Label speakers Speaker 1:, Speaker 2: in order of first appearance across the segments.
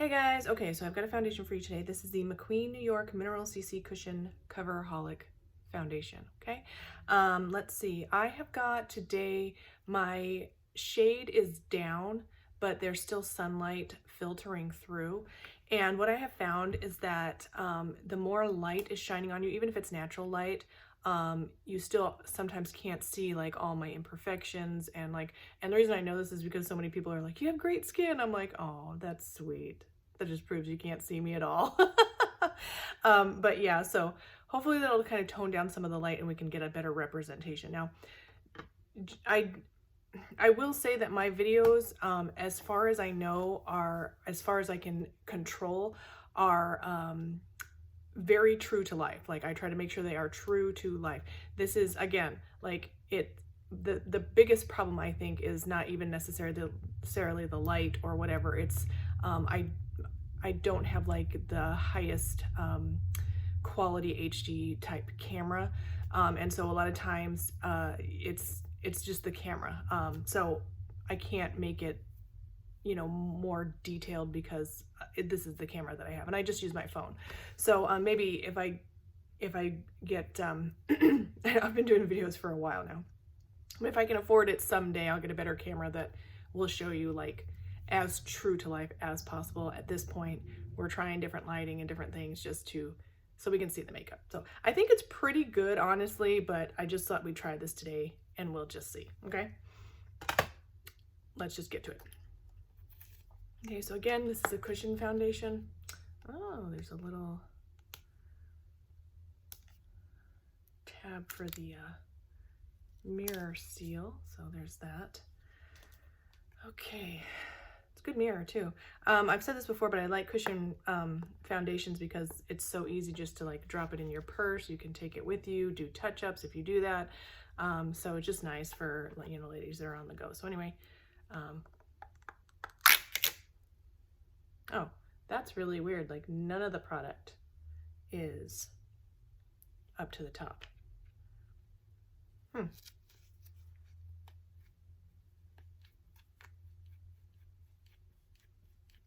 Speaker 1: Hey guys, okay, so I've got a foundation for you today. This is the Macqueen New York Mineral CC Cushion Coverholic Foundation, okay? Let's see, I have got today, my shade is down, but there's still sunlight filtering through. And what I have found is that the more light is shining on you, even if it's natural light, you still sometimes can't see like all my imperfections and the reason I know this is because so many people are like, you have great skin. I'm like, oh, that's sweet. That just proves you can't see me at all. But yeah, so hopefully that'll kind of tone down some of the light and we can get a better representation. Now, I will say that my videos, as far as I know, as far as I can control, are very true to life. Like I try to make sure they are true to life. This is, again, like the biggest problem I think is not even necessarily the light or whatever. It's I don't have like the highest quality HD type camera, and so a lot of times it's just the camera. So I can't make it, you know, more detailed because this is the camera that I have, and I just use my phone. So maybe if I get I've been doing videos for a while now. If I can afford it someday, I'll get a better camera that will show you like as true to life as possible. At this point, we're trying different lighting and different things just so we can see the makeup. So I think it's pretty good, honestly, but I just thought we'd try this today and we'll just see, okay? Let's just get to it. Okay, so again, this is a cushion foundation. Oh, there's a little tab for the mirror seal, so there's that. Okay, it's a good mirror too. I've said this before, but I like cushion foundations because it's so easy just to like drop it in your purse. You can take it with you, do touch-ups if you do that. So it's just nice for, you know, ladies that are on the go. So anyway, oh, that's really weird. Like none of the product is up to the top.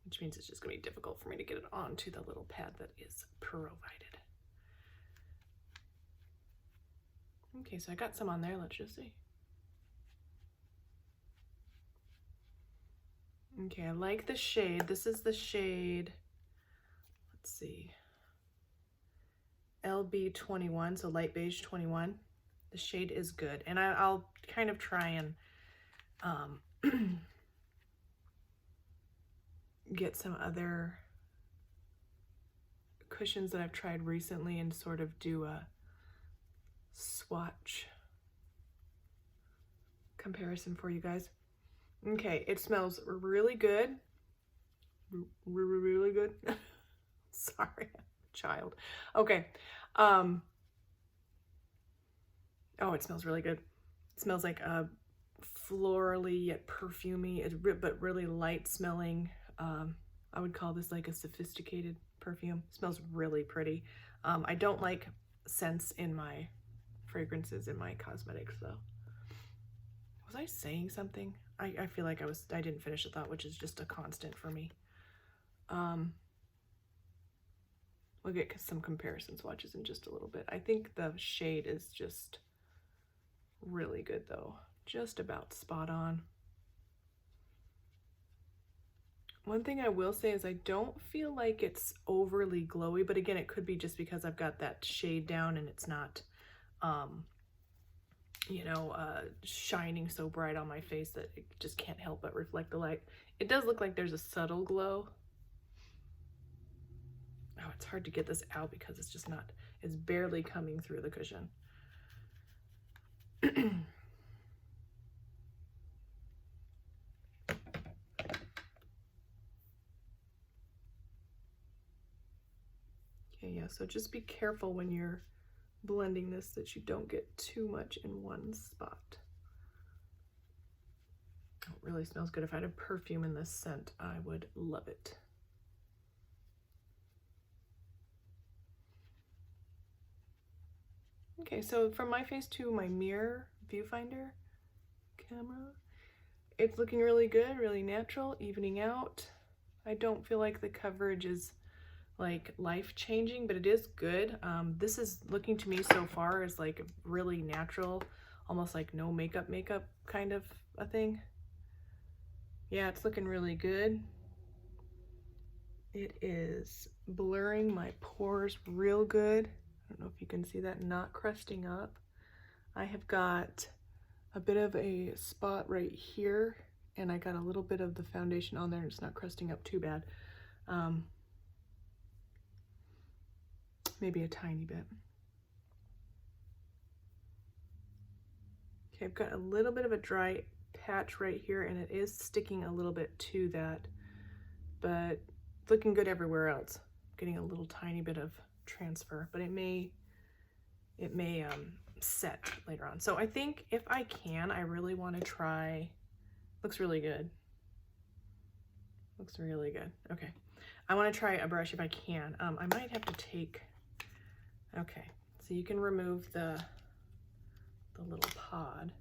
Speaker 1: Which means it's just gonna be difficult for me to get it onto the little pad that is provided. Okay, so I got some on there, let's just see. Okay, I like the shade. This is the shade, let's see, LB21, so light beige 21. The shade is good, and I'll kind of try and get some other cushions that I've tried recently and sort of do a swatch comparison for you guys. Okay, it smells really good. Really good. Sorry, child. Okay. Oh, it smells really good. It smells like a florally yet perfumey, but really light smelling. I would call this like a sophisticated perfume. It smells really pretty. I don't like scents in my fragrances in my cosmetics though. Was I saying something? I feel like I didn't finish the thought, which is just a constant for me. We'll get some comparison swatches in just a little bit. I think the shade is just really good though. Just about spot on. One thing I will say is I don't feel like it's overly glowy, but again, it could be just because I've got that shade down and it's not, you know, shining so bright on my face that it just can't help but reflect the light. It does look like there's a subtle glow. Oh, it's hard to get this out because it's just not, it's barely coming through the cushion. Okay, yeah, so just be careful when you're blending this that you don't get too much in one spot. Oh, it really smells good. If I had a perfume in this scent, I would love it. Okay, so from my face to my mirror viewfinder camera, it's looking really good, really natural, evening out. I don't feel like the coverage is like life-changing, but it is good. This is looking to me so far as like really natural, almost like no makeup kind of a thing. Yeah, it's looking really good. It is blurring my pores real good. I don't know if you can see that, not crusting up. I have got a bit of a spot right here, and I got a little bit of the foundation on there, and it's not crusting up too bad. Maybe a tiny bit. Okay, I've got a little bit of a dry patch right here, and it is sticking a little bit to that, but looking good everywhere else. Getting a little tiny bit of transfer, but it may set later on. So I think if I can, I really want to try. Looks really good. Looks really good. Okay, I want to try a brush if I can. I might have to take. Okay, so you can remove the little pod.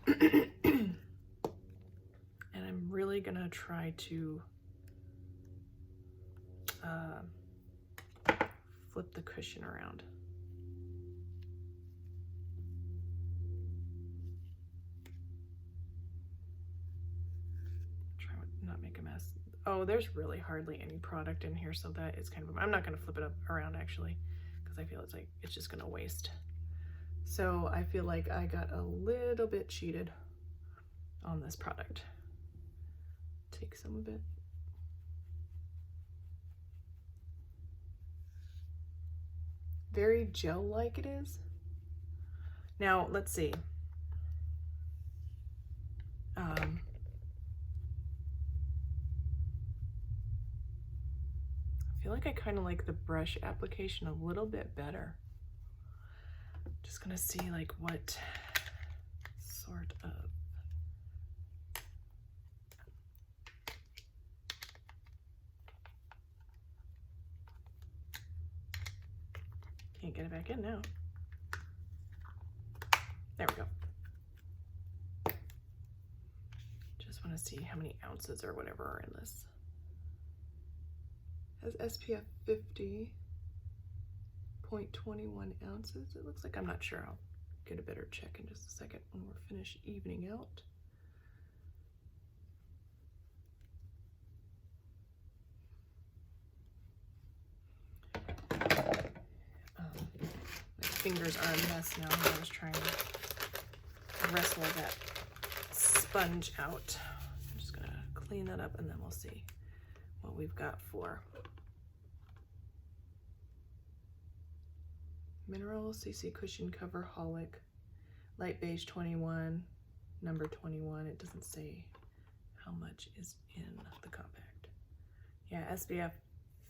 Speaker 1: And I'm really gonna try to flip the cushion around. Try to not make a mess. Oh, there's really hardly any product in here, so that is kind of, I'm not gonna flip it around actually, because I feel it's just gonna waste. So I feel like I got a little bit cheated on this product. Take some of it. Very gel-like it is. Now, let's see. I feel like I kind of like the brush application a little bit better. Just gonna see like what sort of can't get it back in now. There we go. Just want to see how many ounces or whatever are in this. It has SPF 50, 0.21 ounces. It looks like, I'm not sure. I'll get a better check in just a second when we're finished evening out. My fingers are a mess now. I was trying to wrestle that sponge out. I'm just gonna clean that up and then we'll see what we've got for Mineral CC Cushion Cover Holic, Light Beige 21, number 21. It doesn't say how much is in the compact. Yeah, SPF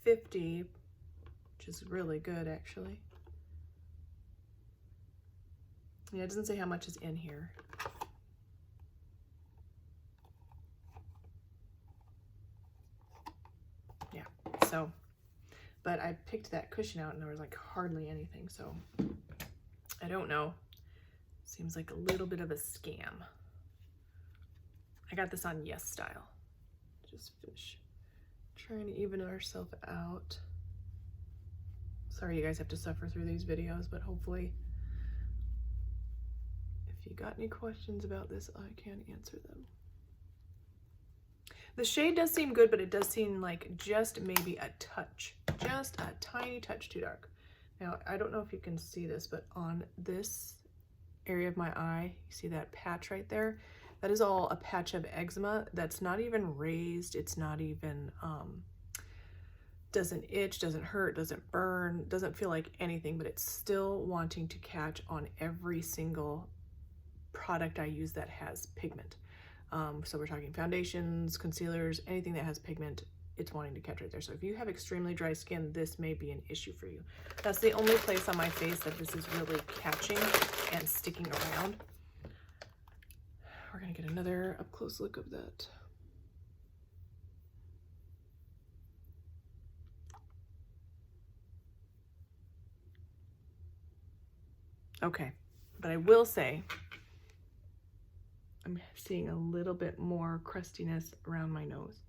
Speaker 1: 50, which is really good actually. Yeah, it doesn't say how much is in here. Yeah, so, but I picked that cushion out and there was like hardly anything, so I don't know. Seems like a little bit of a scam. I got this on Yes Style. Just finish trying to even ourselves out. Sorry you guys have to suffer through these videos, but hopefully if you got any questions about this, I can answer them. The shade does seem good, but it does seem like just maybe a touch, just a tiny touch too dark. Now, I don't know if you can see this, but on this area of my eye, you see that patch right there? That is all a patch of eczema that's not even raised. It's not even, doesn't itch, doesn't hurt, doesn't burn, doesn't feel like anything, but it's still wanting to catch on every single product I use that has pigment. So we're talking foundations, concealers, anything that has pigment, it's wanting to catch right there. So if you have extremely dry skin, this may be an issue for you. That's the only place on my face that this is really catching and sticking around. We're gonna get another up close look of that. Okay, but I will say, I'm seeing a little bit more crustiness around my nose.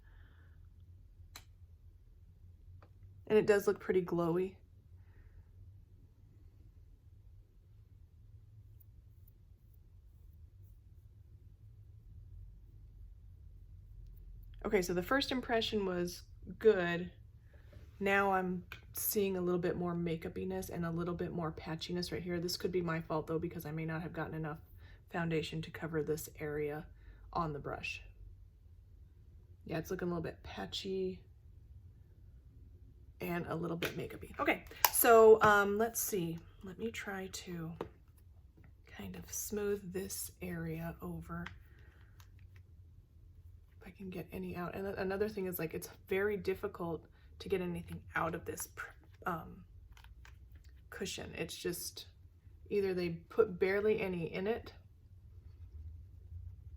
Speaker 1: And it does look pretty glowy. Okay, so the first impression was good. Now I'm seeing a little bit more makeup-iness and a little bit more patchiness right here. This could be my fault though, because I may not have gotten enough foundation to cover this area on the brush. Yeah, it's looking a little bit patchy and a little bit makeup-y. Okay, so let's see. Let me try to kind of smooth this area over. If I can get any out. And another thing is, like, it's very difficult to get anything out of this cushion. It's just either they put barely any in it,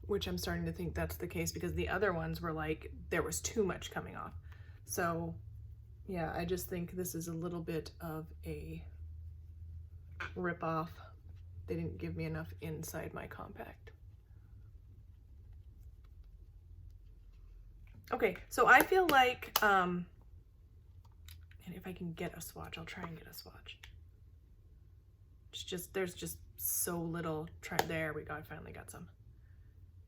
Speaker 1: which I'm starting to think that's the case, because the other ones were like there was too much coming off. So yeah, I just think this is a little bit of a rip off. They didn't give me enough inside my compact. Okay, so I feel like, and if I can get a swatch, I'll try and get a swatch. It's just, there's just so little, there we go, I finally got some.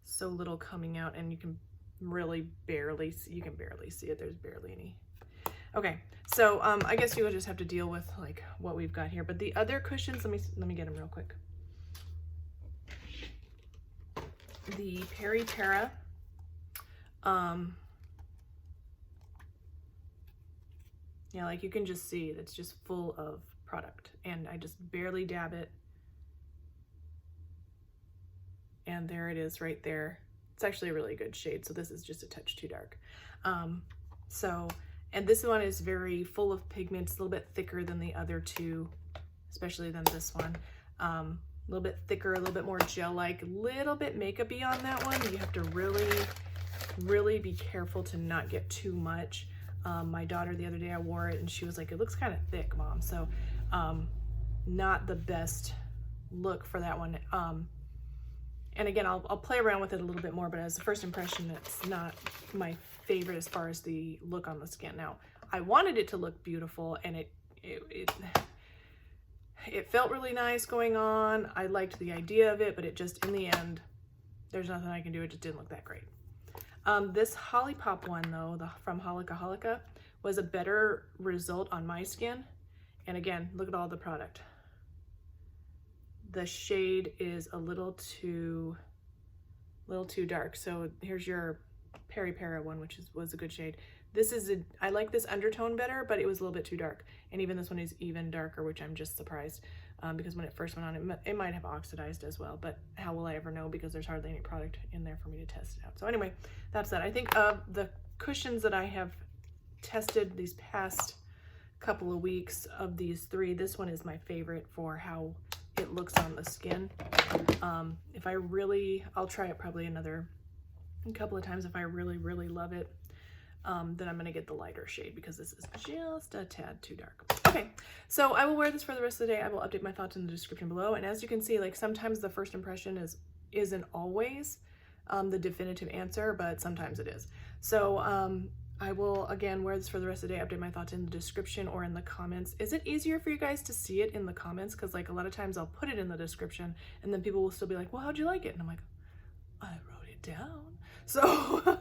Speaker 1: So little coming out, and you can really barely see, you can barely see it, there's barely any. Okay, so I guess you will just have to deal with like what we've got here. But the other cushions, let me get them real quick. The Peri Terra, yeah, like you can just see it's just full of product, and I just barely dab it, and there it is right there. It's actually a really good shade, so this is just a touch too dark. And this one is very full of pigments, a little bit thicker than the other two, especially than this one. A little bit thicker, a little bit more gel-like, a little bit makeup-y on that one. You have to really be careful to not get too much. My daughter, the other day, I wore it and she was like, it looks kind of thick, Mom. So not the best look for that one. And again, I'll play around with it a little bit more, but as a first impression, it's not my favorite as far as the look on the skin. Now, I wanted it to look beautiful, and it felt really nice going on. I liked the idea of it, but it just, in the end, there's nothing I can do. It just didn't look that great. This Holipop one, though, from Holika Holika, was a better result on my skin. And again, look at all the product. The shade is a little too dark. So here's your Peri Peri one, which was a good shade. This is I like this undertone better, but it was a little bit too dark. And even this one is even darker, which I'm just surprised, because when it first went on, it might have oxidized as well, but how will I ever know, because there's hardly any product in there for me to test it out. So anyway, that's that. I think of the cushions that I have tested these past couple of weeks, of these three, this one is my favorite for how it looks on the skin. If I really, I'll try it probably a couple of times. If I really love it, then I'm gonna get the lighter shade, because this is just a tad too dark. Okay, so I will wear this for the rest of the day. I will update my thoughts in the description below. And as you can see, like, sometimes the first impression isn't always the definitive answer, but sometimes it is. So I will, again, wear this for the rest of the day, update my thoughts in the description or in the comments. Is it easier for you guys to see it in the comments? Because, like, a lot of times I'll put it in the description, and then people will still be like, well, how'd you like it? And I'm like, I wrote it down. So,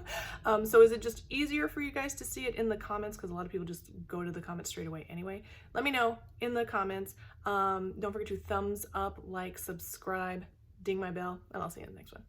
Speaker 1: so is it just easier for you guys to see it in the comments? Because a lot of people just go to the comments straight away anyway. Let me know in the comments. Don't forget to thumbs up, like, subscribe, ding my bell, and I'll see you in the next one.